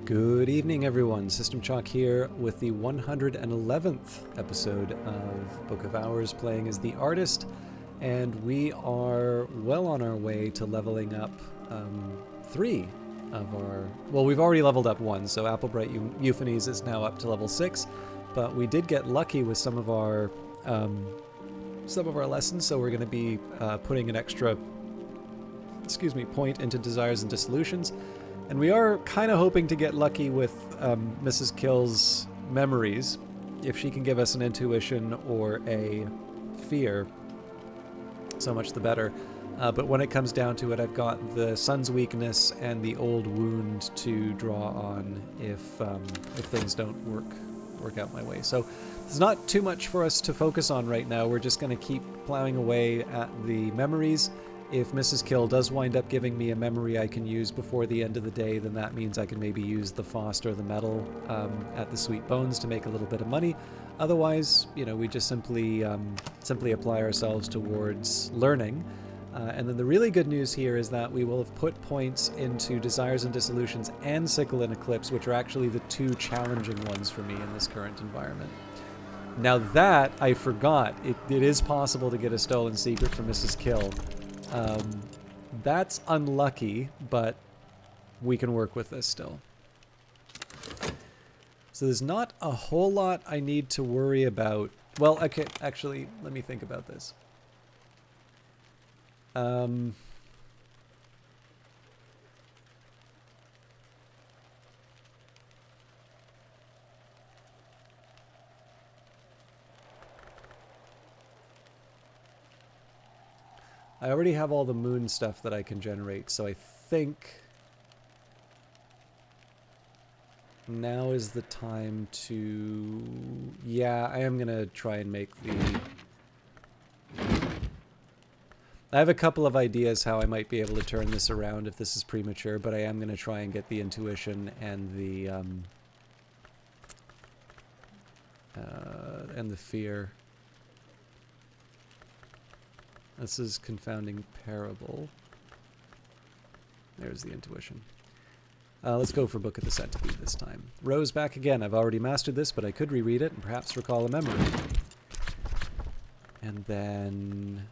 Good evening, everyone. System Chalk here with the 111th episode of Book of Hours, playing as the artist, and we are well on our way to leveling up three of our... Well, we've already leveled up one, so Applebright Euphonies is now up to level 6, but we did get lucky with some of our lessons, so we're going to be putting an extra point into Desires and Dissolutions. And we are kind of hoping to get lucky with Mrs. Kill's memories. If she can give us an intuition or a fear, so much the better. But when it comes down to it, I've got the Sun's Weakness and the Old Wound to draw on if things don't work out my way. So there's not too much for us to focus on right now. We're just going to keep plowing away at the memories. If Mrs. Kill does wind up giving me a memory I can use before the end of the day, then that means I can maybe use the Fost or the Metal at the Sweet Bones to make a little bit of money. Otherwise, you know, we just simply apply ourselves towards learning. And then the really good news here is that we will have put points into Desires and Dissolutions and Sickle and Eclipse, which are actually the two challenging ones for me in this current environment. Now that I forgot, it is possible to get a Stolen Secret from Mrs. Kill. That's unlucky, but we can work with this still. So there's not a whole lot I need to worry about. Well, okay, actually, let me think about this. I already have all the moon stuff that I can generate, so I think now is the time to... Yeah, I am going to try and make the... I have a couple of ideas how I might be able to turn this around if this is premature, but I am going to try and get the intuition and the fear. This is Confounding Parable. There's the intuition. Let's go for Book of the Centipede this time. Rose back again. I've already mastered this, but I could reread it and perhaps recall a memory. And then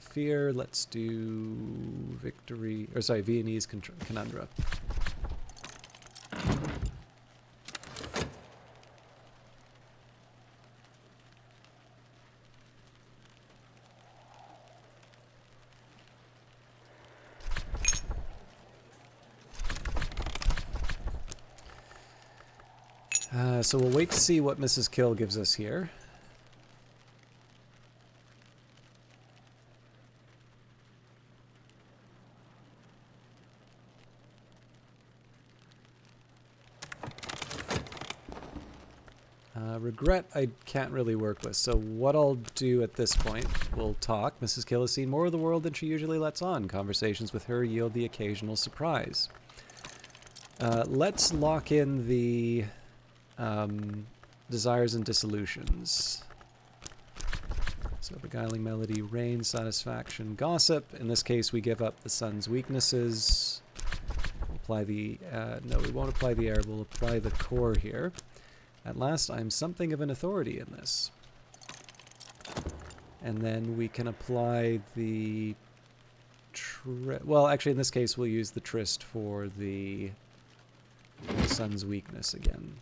fear. Let's do victory. Or sorry, Viennese Conundra. So we'll wait to see what Mrs. Kill gives us here. Regret I can't really work with, so what I'll do at this point, we'll talk. Mrs. Kill has seen more of the world than she usually lets on. Conversations with her yield the occasional surprise. Let's lock in the... Desires and Dissolutions. So Beguiling Melody, Rain, Satisfaction, Gossip. In this case, we give up the Sun's Weaknesses. We'll apply the... no, we won't apply the air. We'll apply the core here. At last, I'm something of an authority in this. And then we can apply the... Well, actually, in this case, we'll use the Tryst for the Sun's Weakness again.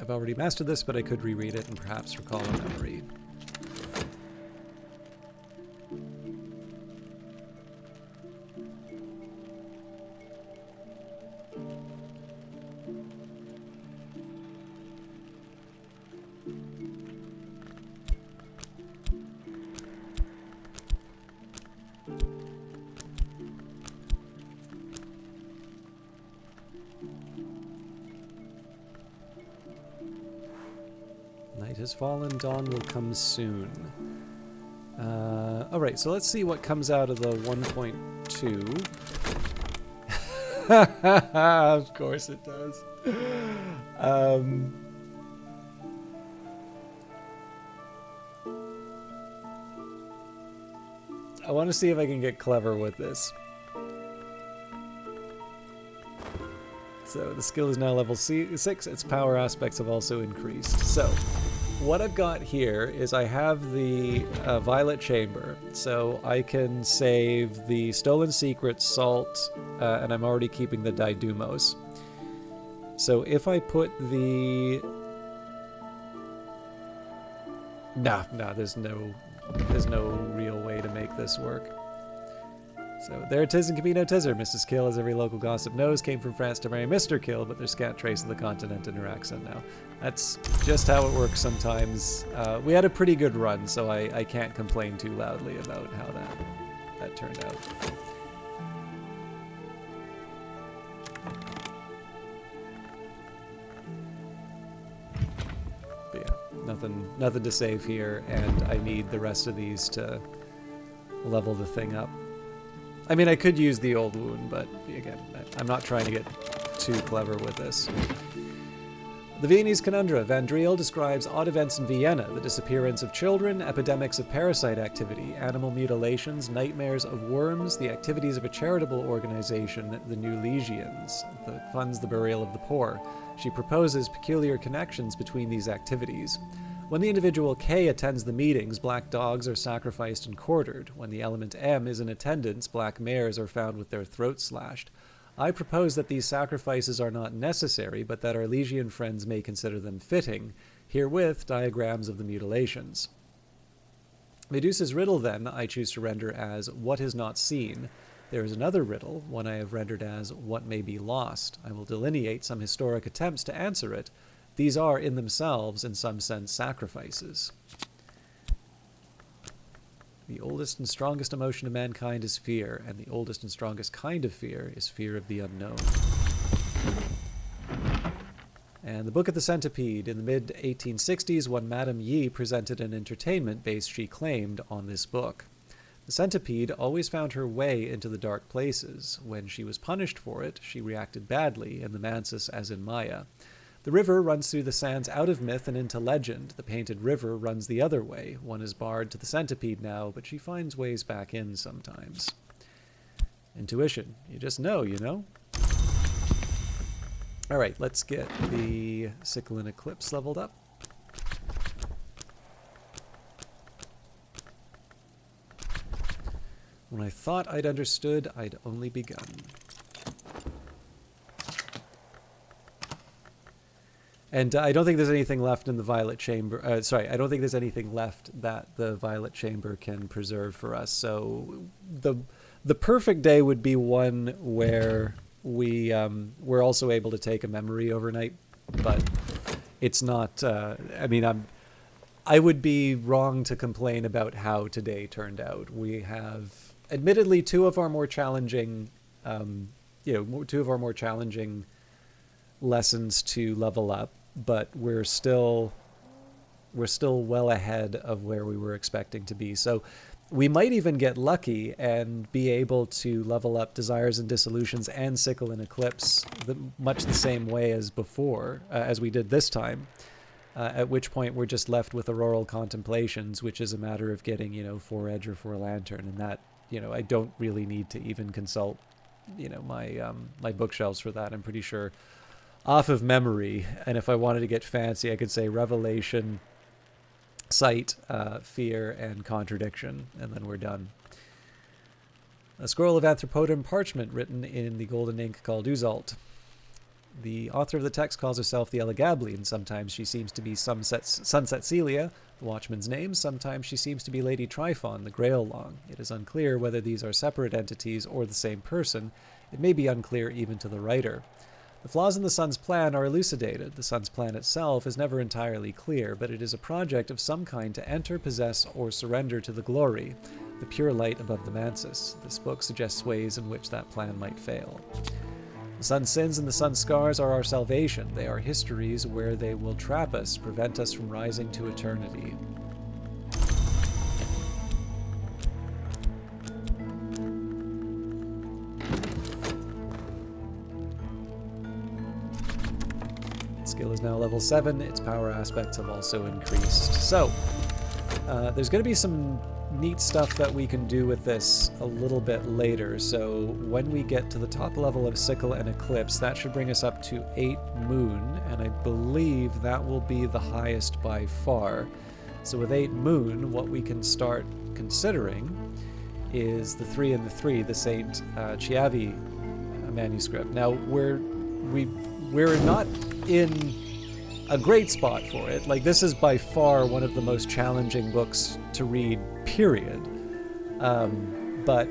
I've already mastered this, but I could reread it and perhaps recall a memory. Night has fallen, dawn will come soon. Alright, so let's see what comes out of the 1.2. Of course it does. I want to see if I can get clever with this. So the skill is now level 6. Its power aspects have also increased. So what I've got here is I have the Violet Chamber. So I can save the Stolen Secret, Salt, and I'm already keeping the Daidumos. So if I put the... Nah, there's no real way to make this work. So there it is in Camino Tizzer. Mrs. Kill, as every local gossip knows, came from France to marry Mr. Kill, but there's scant trace of the continent in her accent now. That's just how it works sometimes. We had a pretty good run, so I can't complain too loudly about how that turned out. But yeah, nothing to save here, and I need the rest of these to level the thing up. I mean, I could use the old wound, but again, I'm not trying to get too clever with this. The Viennese Conundra. Van Driel describes odd events in Vienna: the disappearance of children, epidemics of parasite activity, animal mutilations, nightmares of worms, the activities of a charitable organization, the New Legions, that funds the burial of the poor. She proposes peculiar connections between these activities. When the individual K attends the meetings, black dogs are sacrificed and quartered. When the element M is in attendance, black mares are found with their throats slashed. I propose that these sacrifices are not necessary, but that our Legion friends may consider them fitting. Herewith, diagrams of the mutilations. Medusa's riddle, then, I choose to render as what is not seen. There is another riddle, one I have rendered as what may be lost. I will delineate some historic attempts to answer it. These are, in themselves, in some sense, sacrifices. The oldest and strongest emotion of mankind is fear, and the oldest and strongest kind of fear is fear of the unknown. And the Book of the Centipede. In the mid-1860s, one Madame Yi presented an entertainment based, she claimed, on this book. The centipede always found her way into the dark places. When she was punished for it, she reacted badly, in the Mansis as in Maya. The river runs through the sands out of myth and into legend. The painted river runs the other way. One is barred to the centipede now, but she finds ways back in sometimes. Intuition. You just know, you know? Alright, let's get the Sickle and Eclipse leveled up. When I thought I'd understood, I'd only begun. And I don't think there's anything left in the Violet Chamber. I don't think there's anything left that the Violet Chamber can preserve for us. So the perfect day would be one where we're also able to take a memory overnight, but it's not. I would be wrong to complain about how today turned out. We have, admittedly, two of our more challenging lessons to level up, but we're still well ahead of where we were expecting to be. So we might even get lucky and be able to level up Desires and Dissolutions and Sickle and Eclipse much the same way as before, as we did this time, at which point we're just left with Auroral Contemplations, which is a matter of getting, 4 Edge or 4 Lantern, and that, I don't really need to even consult, my bookshelves for that. I'm pretty sure off of memory, and if I wanted to get fancy, I could say Revelation, Sight, Fear, and Contradiction, and then we're done. A scroll of Anthropodon parchment written in the golden ink called Uzalt. The author of the text calls herself the Elegabli, sometimes she seems to be Sunset Celia, the Watchman's name, sometimes she seems to be Lady Tryphon, the Grail-Long. It is unclear whether these are separate entities or the same person. It may be unclear even to the writer. The flaws in the Sun's plan are elucidated. The Sun's plan itself is never entirely clear, but it is a project of some kind to enter, possess, or surrender to the glory, the pure light above the Mansis. This book suggests ways in which that plan might fail. The Sun's sins and the Sun's scars are our salvation. They are histories where they will trap us, prevent us from rising to eternity. Skill is now level 7. Its power aspects have also increased. So, there's going to be some neat stuff that we can do with this a little bit later. So when we get to the top level of Sickle and Eclipse, that should bring us up to 8 Moon, and I believe that will be the highest by far. So with 8 Moon, what we can start considering is the 3 and the 3, the Saint Chiavi manuscript. Now we're not in a great spot for it. Like, this is by far one of the most challenging books to read, period. But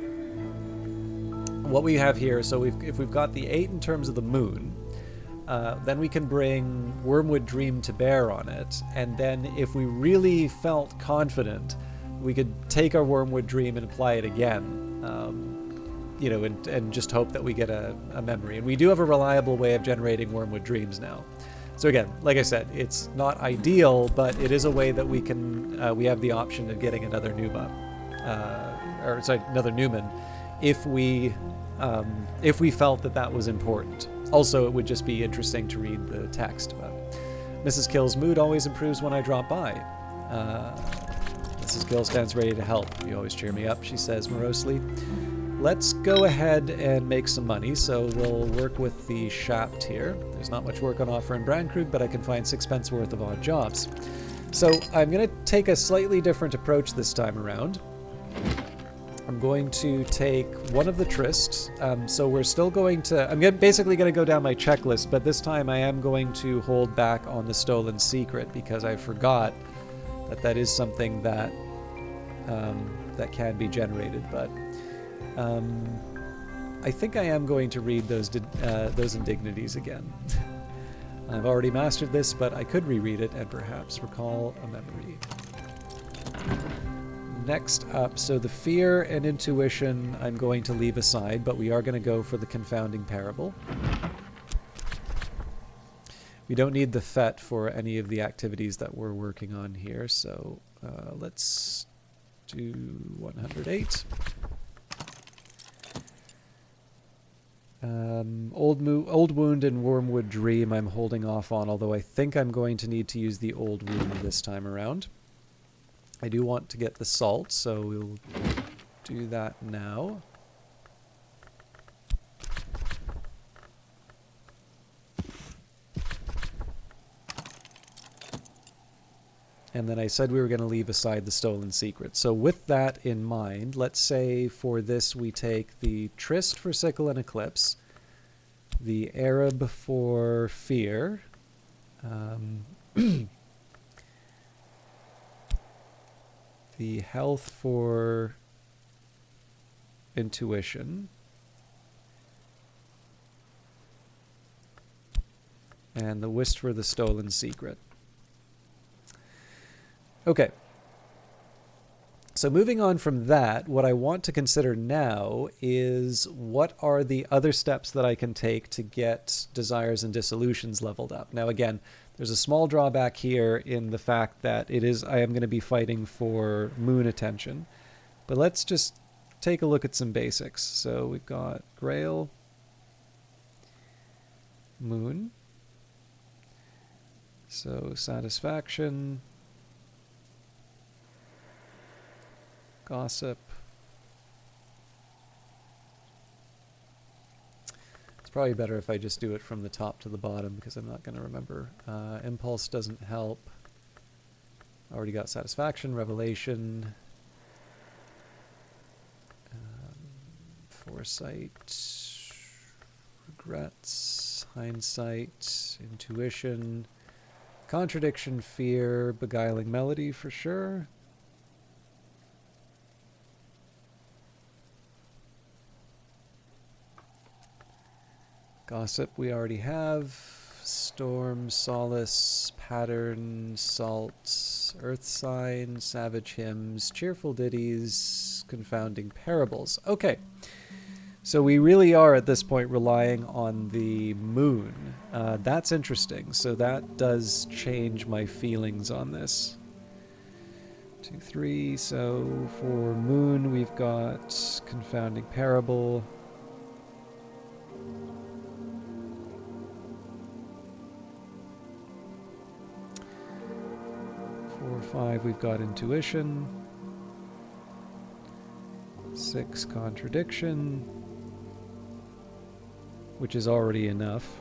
what we have here, so if we've got the 8 in terms of the moon, then we can bring Wormwood Dream to bear on it, and then if we really felt confident, we could take our Wormwood Dream and apply it again, you know, and just hope that we get a memory. And we do have a reliable way of generating Wormwood Dreams now. So again, like I said, it's not ideal, but it is a way that we can, we have the option of getting another Numa, another Newman, if we felt that that was important. Also, it would just be interesting to read the text. But Mrs. Kill's mood always improves when I drop by. Mrs. Kill stands ready to help. You always cheer me up, she says morosely. Let's go ahead and make some money, so we'll work with the shaft here. There's not much work on offer in Brandkrug, but I can find 6 pence worth of odd jobs. So I'm going to take a slightly different approach this time around. I'm going to take one of the trysts. So we're still going to... I'm basically going to go down my checklist, but this time I am going to hold back on the stolen secret because I forgot that that is something that that can be generated, but... I think I am going to read those indignities again. I've already mastered this, but I could reread it and perhaps recall a memory. Next up, so the fear and intuition I'm going to leave aside, but we are going to go for the confounding parable. We don't need the FET for any of the activities that we're working on here, so let's do 108. Old Wound and Wormwood Dream I'm holding off on, although I think I'm going to need to use the Old Wound this time around. I do want to get the salt, so we'll do that now. And then I said we were going to leave aside the stolen secret. So with that in mind, let's say for this we take the Tryst for Sickle and Eclipse, the Arab for Fear, the Health for Intuition, and the Whist for the Stolen Secret. Okay, so moving on from that, what I want to consider now is what are the other steps that I can take to get Desires and Dissolutions leveled up. Now again, there's a small drawback here in the fact that I am going to be fighting for moon attention. But let's just take a look at some basics. So we've got Grail, Moon, so Satisfaction, Gossip. It's probably better if I just do it from the top to the bottom because I'm not going to remember. Impulse doesn't help. Already got Satisfaction, Revelation, Foresight, Regrets, Hindsight, Intuition, Contradiction, Fear, Beguiling Melody for sure. Gossip we already have. Storm, Solace, Pattern, Salt, Earth Sign, Savage Hymns, Cheerful Ditties, Confounding Parables. Okay, so we really are at this point relying on the moon. That's interesting. So that does change my feelings on this. 2, 3. So for moon we've got Confounding Parable. 4, 5, we've got Intuition. 6 contradiction, which is already enough.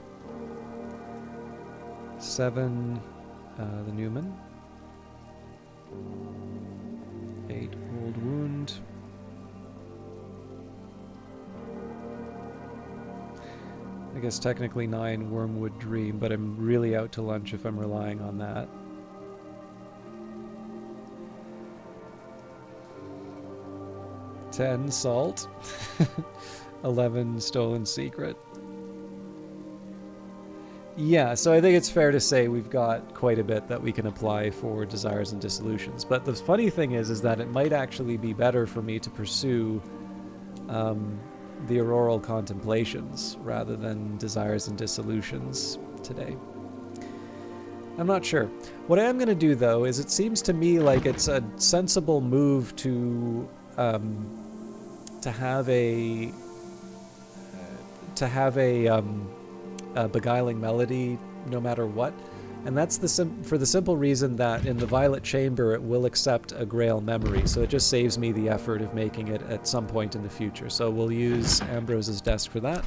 7 the Newman. 8 old wound. I guess technically 9 Wormwood Dream, but I'm really out to lunch if I'm relying on that. 10 Salt. 11 Stolen Secret. Yeah, so I think it's fair to say we've got quite a bit that we can apply for Desires and Dissolutions. But the funny thing is that it might actually be better for me to pursue the Auroral Contemplations rather than Desires and Dissolutions today. I'm not sure. What I am going to do, though, is it seems to me like it's a sensible move to have a beguiling melody no matter what, and that's for the simple reason that in the Violet Chamber it will accept a Grail memory, so it just saves me the effort of making it at some point in the future. So we'll use Ambrose's Desk for that,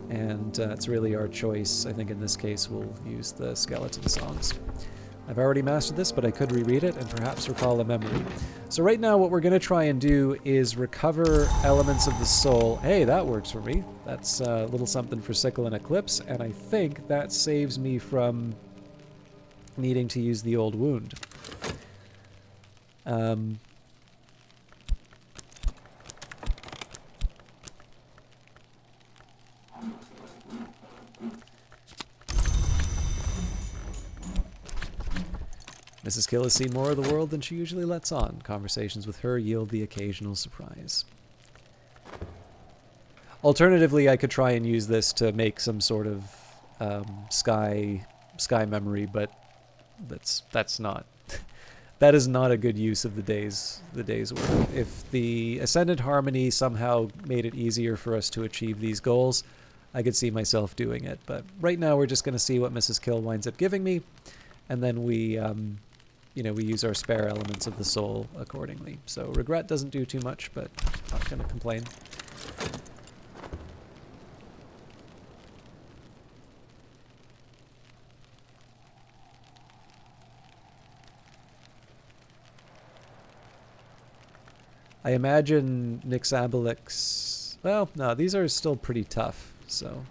and it's really our choice. I think in this case we'll use the Skeleton Songs. I've already mastered this, but I could reread it and perhaps recall a memory. So right now what we're going to try and do is recover elements of the soul. Hey, that works for me. That's a little something for Sickle and Eclipse, and I think that saves me from needing to use the old wound. Mrs. Kill has seen more of the world than she usually lets on. Conversations with her yield the occasional surprise. Alternatively, I could try and use this to make some sort of sky memory, but that's not that is not a good use of the day's work. If the Ascendant Harmony somehow made it easier for us to achieve these goals, I could see myself doing it. But right now, we're just going to see what Mrs. Kill winds up giving me, and then we we use our spare elements of the soul accordingly. So regret doesn't do too much, but not going to complain. I imagine Nixabalix... Well, no, these are still pretty tough, so...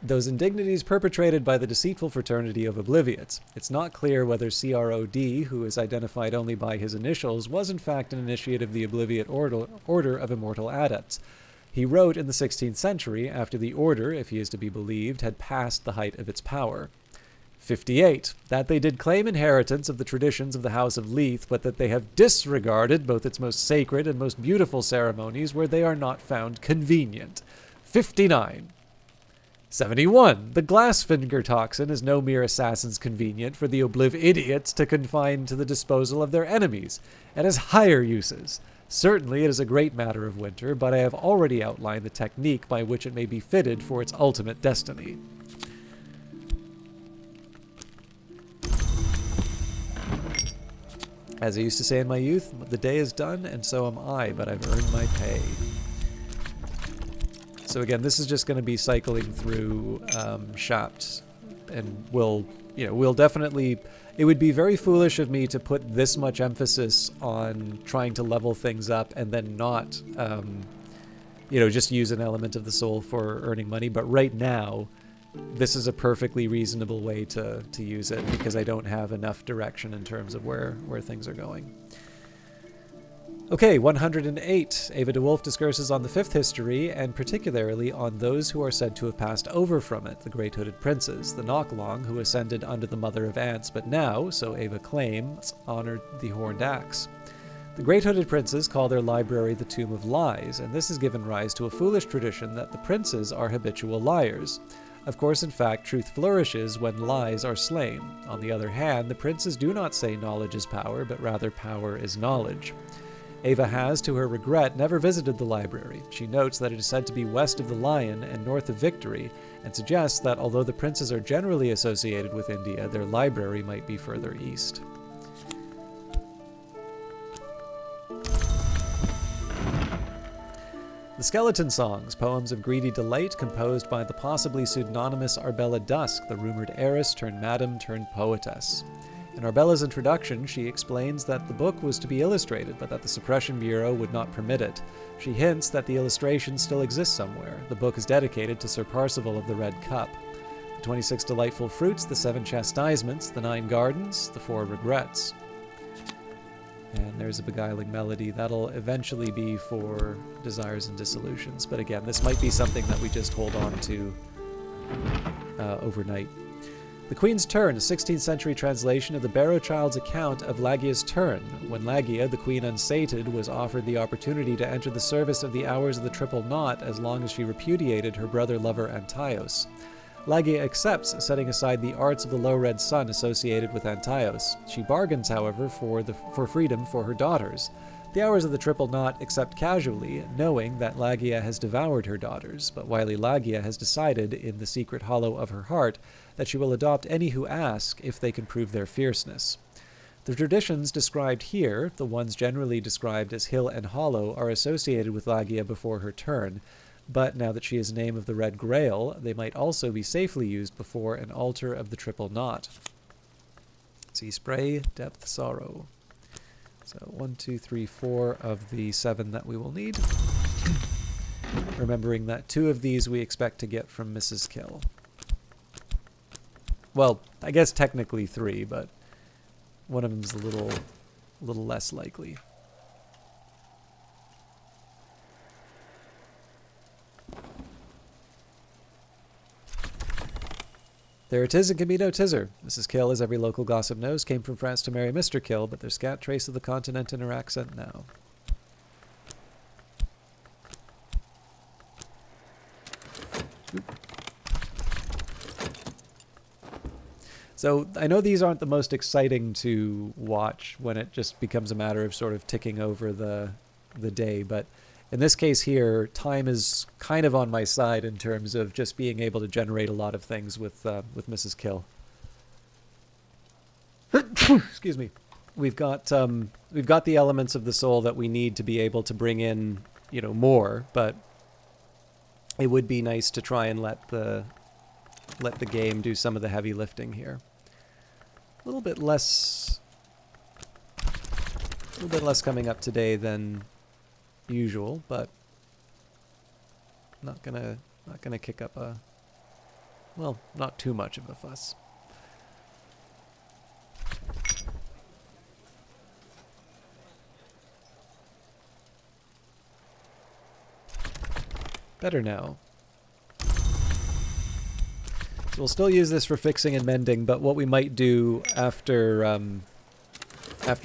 Those indignities perpetrated by the deceitful fraternity of Obliviates. It's not clear whether CROD, who is identified only by his initials, was in fact an initiate of the Obliviate Order of Immortal Adepts. He wrote in the 16th century, after the order, if he is to be believed, had passed the height of its power. 58. That they did claim inheritance of the traditions of the House of Leith, but that they have disregarded both its most sacred and most beautiful ceremonies where they are not found convenient. 59. 71. The Glassfinger toxin is no mere assassin's convenient for the Obliv-idiots to confine to the disposal of their enemies. It has higher uses. Certainly it is a great matter of winter, but I have already outlined the technique by which it may be fitted for its ultimate destiny. As I used to say in my youth, the day is done, and so am I, but I've earned my pay. So again, this is just going to be cycling through Shapt, and we'll definitely... It would be very foolish of me to put this much emphasis on trying to level things up and then not, just use an element of the soul for earning money. But right now, this is a perfectly reasonable way to use it because I don't have enough direction in terms of where things are going. Okay, 108. Ava DeWolf discourses on the fifth history, and particularly on those who are said to have passed over from it, the Great Hooded Princes, the Knocklong, who ascended under the Mother of Ants, but now, so Ava claims, honored the Horned Axe. The Great Hooded Princes call their library the Tomb of Lies, and this has given rise to a foolish tradition that the princes are habitual liars. Of course, in fact, truth flourishes when lies are slain. On the other hand, the princes do not say knowledge is power, but rather power is knowledge. Ava has, to her regret, never visited the library. She notes that it is said to be west of the Lion and north of Victory, and suggests that although the princes are generally associated with India, their library might be further east. The Skeleton Songs, poems of greedy delight composed by the possibly pseudonymous Arbella Dusk, the rumored heiress turned madam turned poetess. In Arbella's introduction, she explains that the book was to be illustrated, but that the Suppression Bureau would not permit it. She hints that the illustration still exists somewhere. The book is dedicated to Sir Parzival of the Red Cup. The 26 delightful fruits, the 7 chastisements, the 9 gardens, the 4 regrets. And there's a beguiling melody. That'll eventually be for Desires and Dissolutions. But again, this might be something that we just hold on to overnight. The Queen's Turn, a 16th century translation of the Barrow Child's account of Lagia's turn, when Lagia, the Queen unsated, was offered the opportunity to enter the service of the Hours of the Triple Knot as long as she repudiated her brother-lover Antaios. Lagia accepts, setting aside the arts of the Low Red Sun associated with Antaios. She bargains, however, for freedom for her daughters. The Hours of the Triple Knot accept casually, knowing that Lagia has devoured her daughters, but wily Lagia has decided, in the secret hollow of her heart, that she will adopt any who ask if they can prove their fierceness. The traditions described here, the ones generally described as hill and hollow, are associated with Lagia before her turn, but now that she is a name of the Red Grail, they might also be safely used before an altar of the Triple Knot. See Spray, Depth, Sorrow. So 1, 2, 3, 4 of the 7 that we will need. Remembering that 2 of these we expect to get from Mrs. Kill. Well, I guess technically 3, but one of them's a little less likely. There it is, and can be no tizzer. Mrs. Kill, as every local gossip knows, came from France to marry Mr. Kill, but there's scant trace of the continent in her accent now. Oop. So I know these aren't the most exciting to watch when it just becomes a matter of sort of ticking over the day, but in this case here, time is kind of on my side in terms of just being able to generate a lot of things with Mrs. Kill. Excuse me. We've got the elements of the soul that we need to be able to bring in, more, but it would be nice to try and let the game do some of the heavy lifting here. A little bit less coming up today than usual, but not gonna kick up not too much of a fuss. Better now. So we'll still use this for fixing and mending, but what we might do after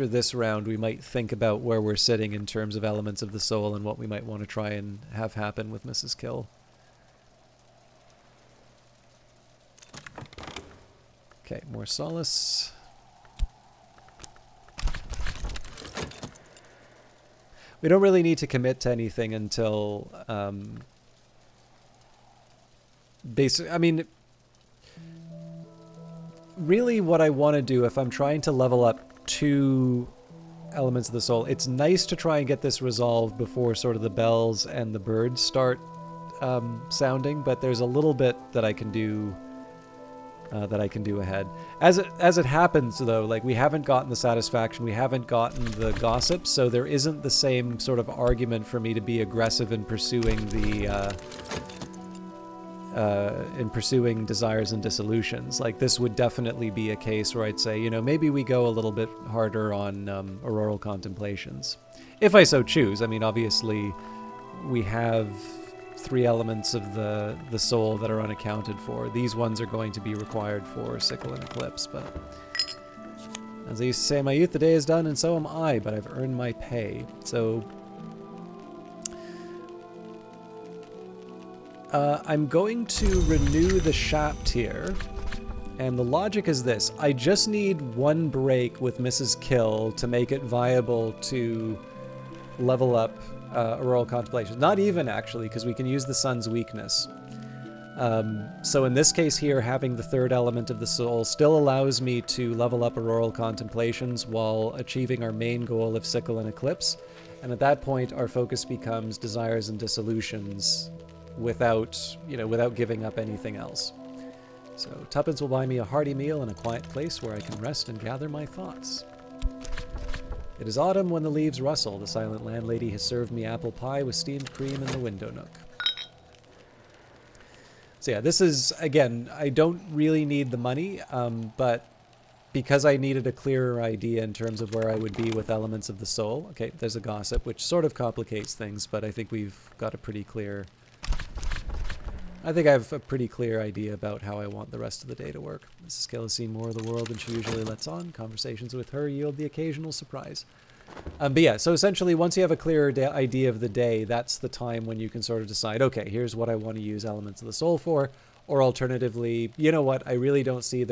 this round, we might think about where we're sitting in terms of elements of the soul and what we might want to try and have happen with Mrs. Kill. Okay, more solace. We don't really need to commit to anything until really what I want to do if I'm trying to level up 2 elements of the soul, it's nice to try and get this resolved before sort of the bells and the birds start sounding, but there's a little bit that I can do ahead. As it happens, though, like, we haven't gotten the satisfaction, we haven't gotten the gossip, so there isn't the same sort of argument for me to be aggressive in pursuing pursuing Desires and Dissolutions. Like, this would definitely be a case where I'd say, maybe we go a little bit harder on Auroral Contemplations, if I so choose. I mean, obviously, we have 3 elements of the soul that are unaccounted for. These ones are going to be required for Sickle and Eclipse, but as I used to say in my youth, the day is done and so am I, but I've earned my pay. So I'm going to renew the Shapt here, and the logic is this. I just need 1 break with Mrs. Kill to make it viable to level up Auroral Contemplation. Not even, actually, because we can use the Sun's weakness. So in this case here, having the third element of the soul still allows me to level up Auroral Contemplations while achieving our main goal of Sickle and Eclipse. And at that point, our focus becomes Desires and Dissolutions without giving up anything else. So tuppence will buy me a hearty meal in a quiet place where I can rest and gather my thoughts. It is autumn when the leaves rustle. The silent landlady has served me apple pie with steamed cream in the window nook. So yeah, this is, again, I don't really need the money, but because I needed a clearer idea in terms of where I would be with elements of the soul. Okay, there's a gossip, which sort of complicates things, but I think we've got a pretty clear... I think I have a pretty clear idea about how I want the rest of the day to work. Mrs. Gill has seen more of the world than she usually lets on. Conversations with her yield the occasional surprise. But yeah, so essentially once you have a clearer idea of the day, that's the time when you can sort of decide, okay, here's what I want to use elements of the soul for. Or alternatively, you know what, I really don't see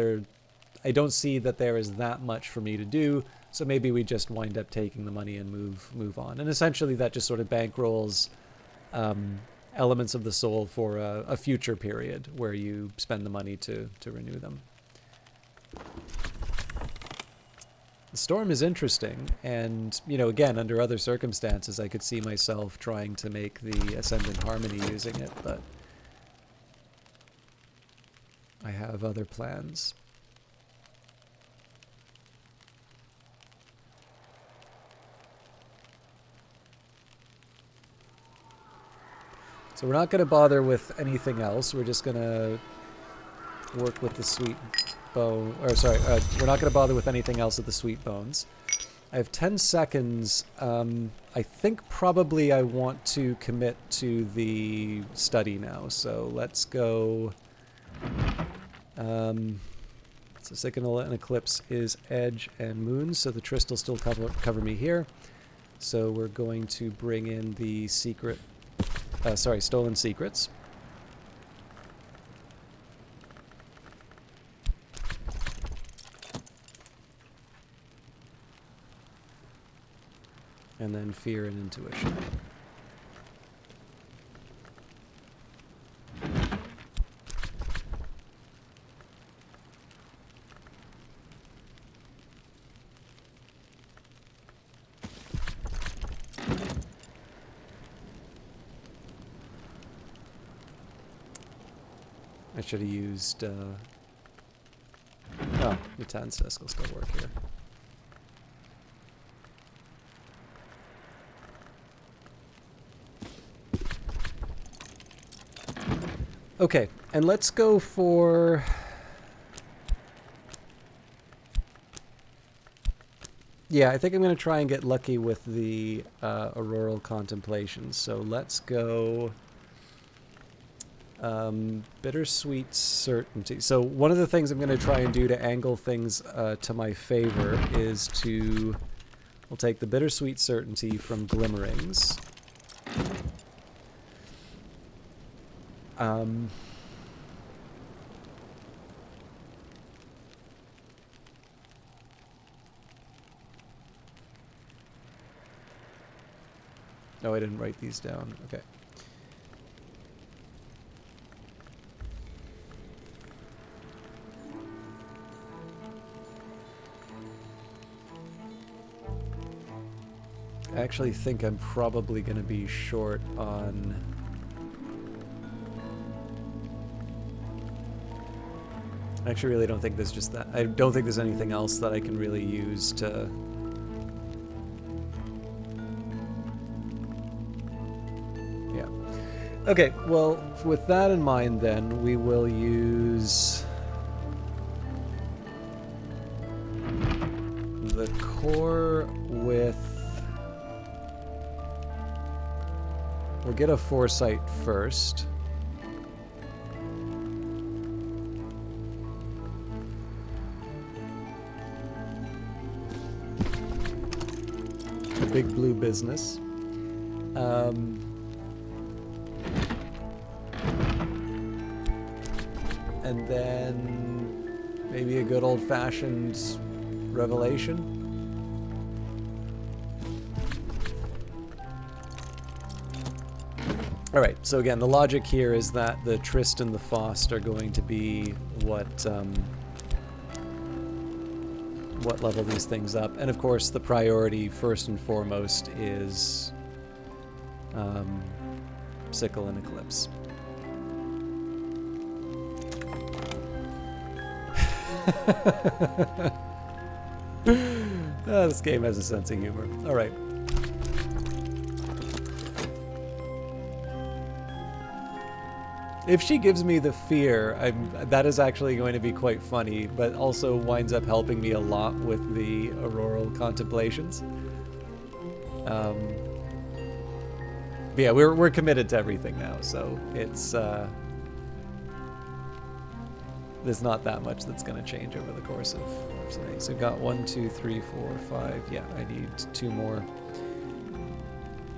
I don't see that there is that much for me to do, so maybe we just wind up taking the money and move on. And essentially that just sort of bankrolls elements of the soul for a future period where you spend the money to renew them. The storm is interesting, and, you know, again, under other circumstances, I could see myself trying to make the Ascendant Harmony using it, but I have other plans. So we're not going to bother with anything else. We're just going to work with the sweet bone. Or sorry, we're not going to bother with anything else with the sweet bones. I have 10 seconds. I think probably I want to commit to the study now. So let's go. So Signal and Eclipse is Edge and Moon. So the Tryst will still cover me here. So we're going to bring in the secret. Stolen Secrets. And then Fear and Intuition. I should have used, oh, the 10 Cisc will still work here. Okay, and let's go for... Yeah, I think I'm going to try and get lucky with the Auroral Contemplations. So let's go... Bittersweet Certainty. So one of the things I'm going to try and do to angle things to my favor is to... We'll take the Bittersweet Certainty from Glimmerings. No, I didn't write these down. Okay. I actually think I'm probably going to be short on... I actually really don't think there's just that. I don't think there's anything else that I can really use to... Yeah. Okay, well, with that in mind then, we will use... the core with... We'll get a Foresight first. The big blue business. And then maybe a good old-fashioned Revelation. All right, so again, the logic here is that the Trist and the Faust are going to be what level these things up. And of course, the priority first and foremost is Sickle and Eclipse. This game has a sense of humor. All right. If she gives me the fear, that is actually going to be quite funny, but also winds up helping me a lot with the auroral contemplations. But yeah, we're committed to everything now, so it's there's not that much that's going to change over the course of today. So we've got 1, 2, 3, 4, 5. Yeah, I need 2 more.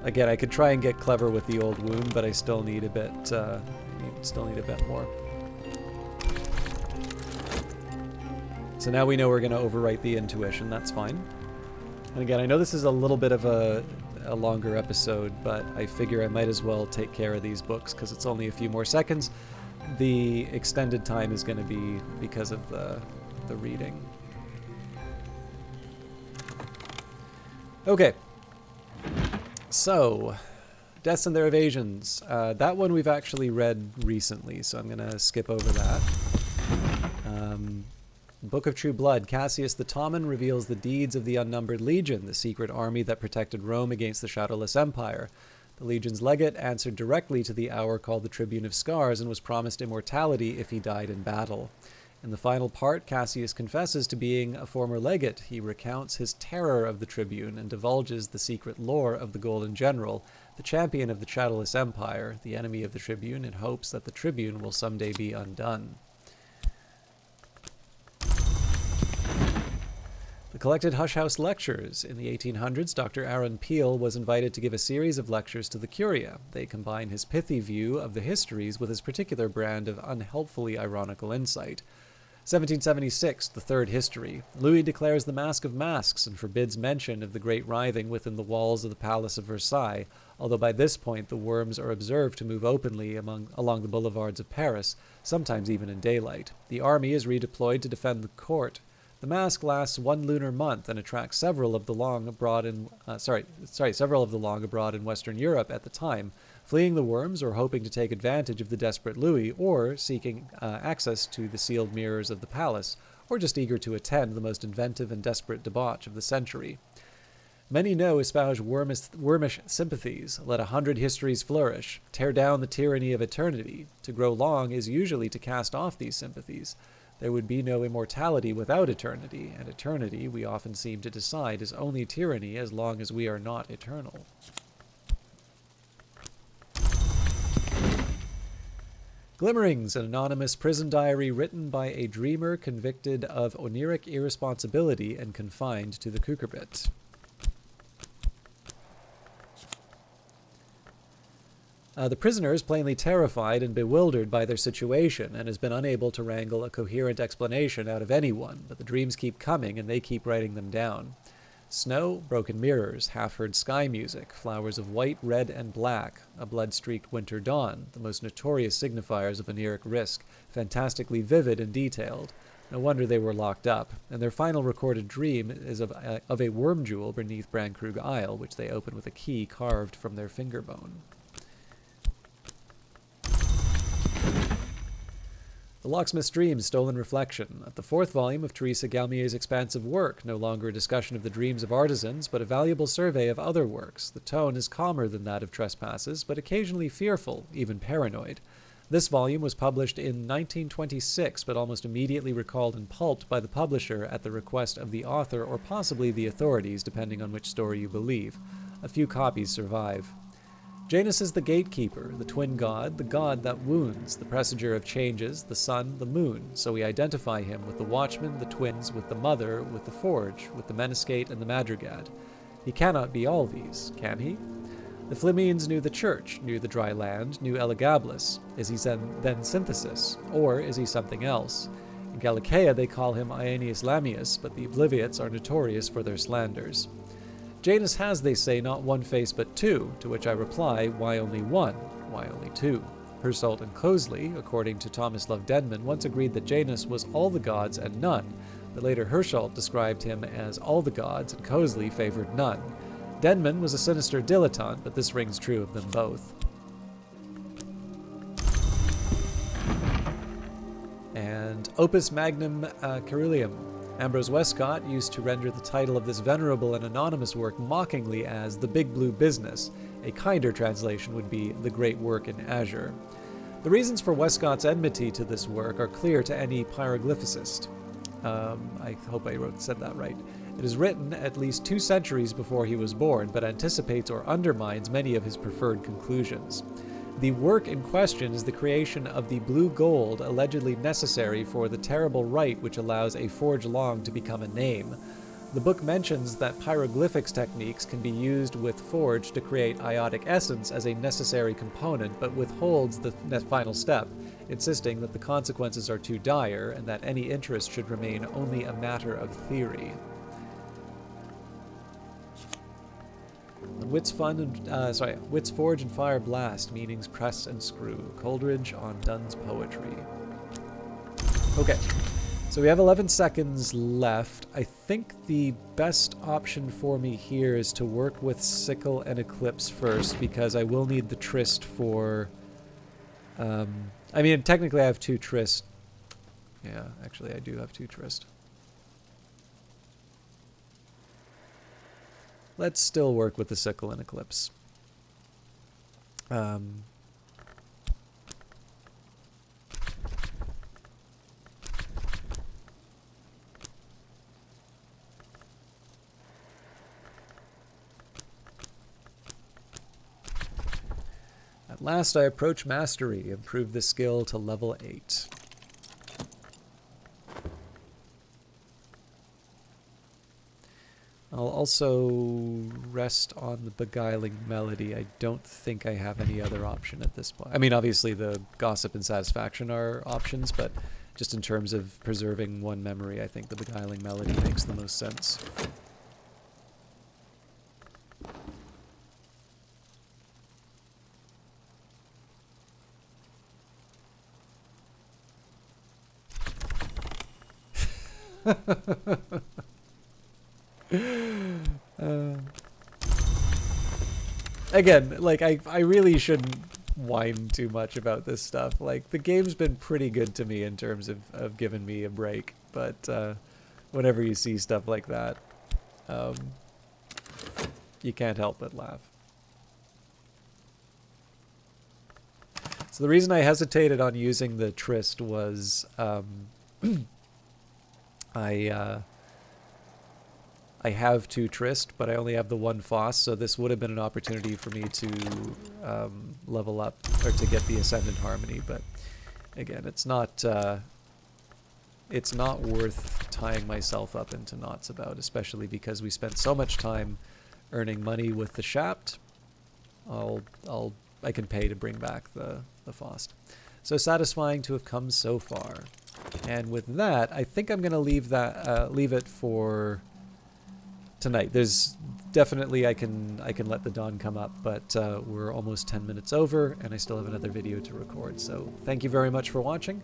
Again, I could try and get clever with the old wound, but I still need a bit. Still need a bit more. So now we know we're going to overwrite the intuition. That's fine. And again, I know this is a little bit of a longer episode, but I figure I might as well take care of these books because it's only a few more seconds. The extended time is going to be because of the reading. Okay. So, Deaths and Their Evasions. That one we've actually read recently, so I'm going to skip over that. Book of True Blood. Cassius the Tomman reveals the deeds of the Unnumbered Legion, the secret army that protected Rome against the Shadowless Empire. The Legion's legate answered directly to the hour called the Tribune of Scars and was promised immortality if he died in battle. In the final part, Cassius confesses to being a former legate. He recounts his terror of the Tribune and divulges the secret lore of the Golden General, the champion of the Shadowless Empire, the enemy of the Tribune, in hopes that the Tribune will someday be undone. The collected Hush House Lectures. In the 1800s, Dr. Aaron Peel was invited to give a series of lectures to the Curia. They combine his pithy view of the histories with his particular brand of unhelpfully ironical insight. 1776, the third history. Louis declares the Mask of Masks and forbids mention of the great writhing within the walls of the Palace of Versailles, although by this point the worms are observed to move openly along the boulevards of Paris, sometimes even in daylight. The army is redeployed to defend the court. The mask lasts 1 lunar month and attracts several of the long abroad in Western Europe at the time, fleeing the worms or hoping to take advantage of the desperate Louis, or seeking access to the sealed mirrors of the palace, or just eager to attend the most inventive and desperate debauch of the century. Many know espouse wormish sympathies. Let 100 histories flourish. Tear down the tyranny of eternity. To grow long is usually to cast off these sympathies. There would be no immortality without eternity, and eternity, we often seem to decide, is only tyranny as long as we are not eternal. Glimmerings, an anonymous prison diary written by a dreamer convicted of oniric irresponsibility and confined to the cucurbit. The prisoner is plainly terrified and bewildered by their situation and has been unable to wrangle a coherent explanation out of anyone, but the dreams keep coming and they keep writing them down. Snow, broken mirrors, half-heard sky music, flowers of white, red, and black, a blood-streaked winter dawn, the most notorious signifiers of oniric risk, fantastically vivid and detailed. No wonder they were locked up, and their final recorded dream is of a worm jewel beneath Brandkrug Isle, which they open with a key carved from their finger bone. The Locksmith's Dreams, Stolen Reflection. At the 4th volume of Teresa Galmier's expansive work, no longer a discussion of the dreams of artisans, but a valuable survey of other works. The tone is calmer than that of Trespasses, but occasionally fearful, even paranoid. This volume was published in 1926, but almost immediately recalled and pulped by the publisher at the request of the author or possibly the authorities, depending on which story you believe. A few copies survive. Janus is the gatekeeper, the twin god, the god that wounds, the presager of changes, the sun, the moon, so we identify him with the watchman, the twins, with the mother, with the forge, with the menascate and the madrigad. He cannot be all these, can he? The Flameans knew the church, knew the dry land, knew Elagabalus. Is he then synthesis, or is he something else? In Gallicaea they call him Aeneas Lamius, but the Obliviots are notorious for their slanders. Janus has, they say, not one face but two, to which I reply, why only one? Why only 2? Hersault and Cosley, according to Thomas Love Denman, once agreed that Janus was all the gods and none, but later Hersault described him as all the gods and Cosley favored none. Denman was a sinister dilettante, but this rings true of them both. And Opus Magnum Carulium. Ambrose Westcott used to render the title of this venerable and anonymous work mockingly as The Big Blue Business. A kinder translation would be The Great Work in Azure. The reasons for Westcott's enmity to this work are clear to any pyroglyphicist. I hope I said that right. It is written at least 2 centuries before he was born, but anticipates or undermines many of his preferred conclusions. The work in question is the creation of the blue gold allegedly necessary for the terrible rite which allows a forge long to become a name. The book mentions that pyroglyphics techniques can be used with forge to create iotic essence as a necessary component, but withholds the final step, insisting that the consequences are too dire and that any interest should remain only a matter of theory. Wits Forge and Fire Blast, meanings press and screw. Coleridge on Donne's poetry. Okay, so we have 11 seconds left. I think the best option for me here is to work with Sickle and Eclipse first, because I will need the Tryst for... I mean, technically I have 2 Tryst. Yeah, actually I do have 2 Tryst. Let's still work with the Sickle and Eclipse. At last I approach mastery, improve the skill to level 8. I'll also rest on the Beguiling Melody. I don't think I have any other option at this point. I mean, obviously the Gossip and Satisfaction are options, but just in terms of preserving one memory, I think the Beguiling Melody makes the most sense. Again, like, I really shouldn't whine too much about this stuff. Like, the game's been pretty good to me in terms of giving me a break, but whenever you see stuff like that, you can't help but laugh. So the reason I hesitated on using the Tryst was I have 2 Tryst, but I only have the 1 Foss, so this would have been an opportunity for me to level up, or to get the Ascendant Harmony, but again, it's not worth tying myself up into knots about, especially because we spent so much time earning money with the Shapt. I can pay to bring back the Foss. So satisfying to have come so far. And with that, I think I'm going to leave it for tonight. There's definitely I can let the dawn come up, but we're almost 10 minutes over, and I still have another video to record. So thank you very much for watching.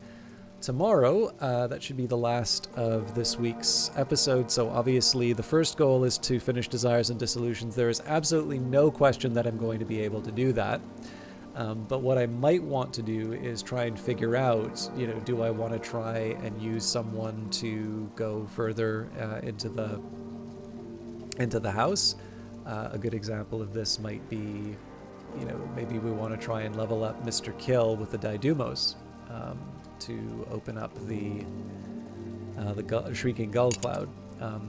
Tomorrow, that should be the last of this week's episode. So obviously, the first goal is to finish Desires and Dissolutions. There is absolutely no question that I'm going to be able to do that. But what I might want to do is try and figure out, you know, do I want to try and use someone to go further into the house? A good example of this might be, you know, maybe we want to try and level up Mr. Kill with the Daidumos to open up the Shrieking Gull Cloud.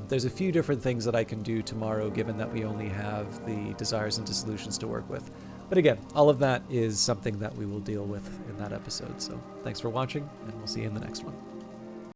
There's a few different things that I can do tomorrow, given that we only have the Desires and Dissolutions to work with. But again, all of that is something that we will deal with in that episode. So thanks for watching, and we'll see you in the next one.